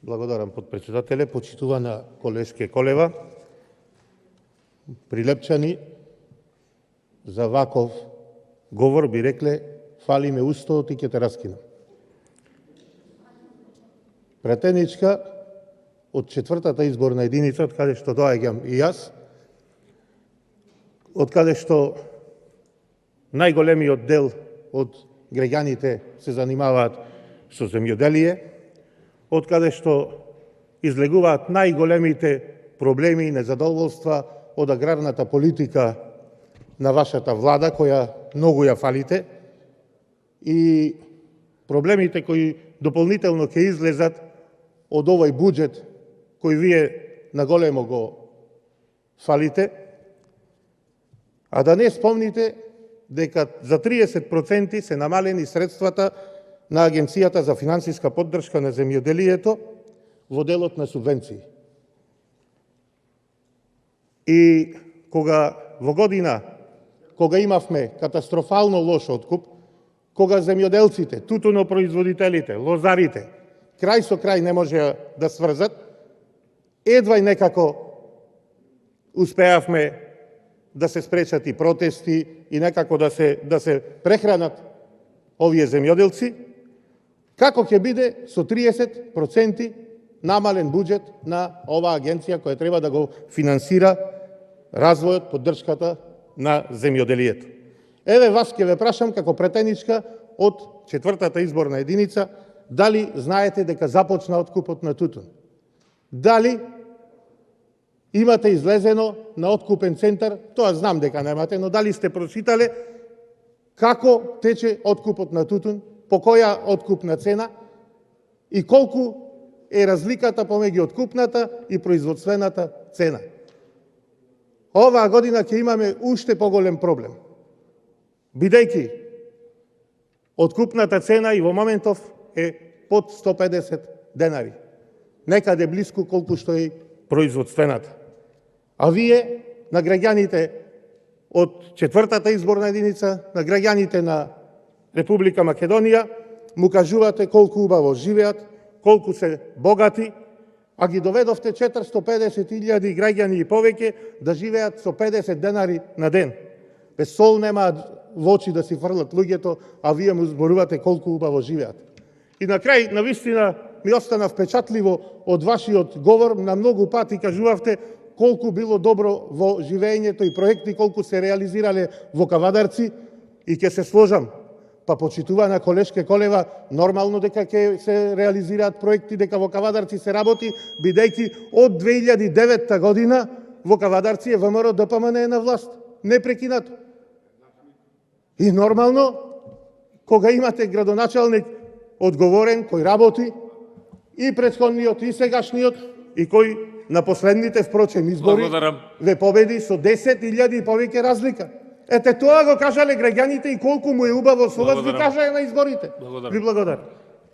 Благодарам, подпредседателе. Почитувана колешке Колева, прилепчани, за ваков говор би рекле, фали ме устот и ќе те раскинам. Претеничка од 4-та изборна единица, од каде што доаѓам и јас, од каде што најголемиот дел од граѓаните се занимаваат со земјоделие, од каде што излегуваат најголемите проблеми и незадоволства од аграрната политика на вашата влада, која многу ја фалите, и проблемите кои дополнително ќе излезат од овој буџет кој вие наголемо го фалите, а да не спомните дека за 30% се намалени средствата на Агенцијата за финансиска поддршка на земјоделието во делот на субвенции. И кога во година, кога имавме катастрофално лош откуп, кога земјоделците, тутунопроизводителите, лозарите, крај со крај не можеа да сврзат, едва и некако успеавме да се спречат и протести и некако да се прехранат овие земјоделци, како ќе биде со 30% намален буџет на оваа агенција која треба да го финансира развојот, поддршката на земјоделието. Еве вас ќе ве прашам како претеничка од 4-та изборна единица, дали знаете дека започна откупот на тутун? Дали имате излезено на откупен центар? Тоа знам дека немате, но дали сте прочитале како тече откупот на тутун, по која откупна цена и колку е разликата помеѓу откупната и производствената цена? Оваа година ќе имаме уште поголем проблем, бидејќи откупната цена и во моментов е под 150 денари, некаде близко колку што е производствената. А вие на граѓаните од 4-та изборна единица, на граѓаните на Република Македонија, му кажувате колку убаво живеат, колку се богати, а ги доведовте 450.000 граѓани и повеќе да живеат со 50 денари на ден. Без сол немаат во очи да си фрлат луѓето, а вие му зборувате колку убаво живеат. И на крај, навистина, ми остана впечатливо од вашиот говор, на многу пати кажувавте колку било добро во живеењето и проекти, колку се реализирале во Кавадарци, и ќе се сложам. Па почитувана колешке Колева, нормално дека ќе се реализираат проекти, дека во Кавадарци се работи, бидејќи од 2009 година во Кавадарци е ВМРО ДПМН е на власт, непрекинато. И нормално, кога имате градоначалник одговорен, кој работи, и претходниот, и сегашниот, и кој на последните, впрочем, избори ве победи со 10.000 и повеќе разлика. Ете, тоа го кажале граѓаните и колку му е убаво со вас, ви кажае на изборите. Ви благодарам.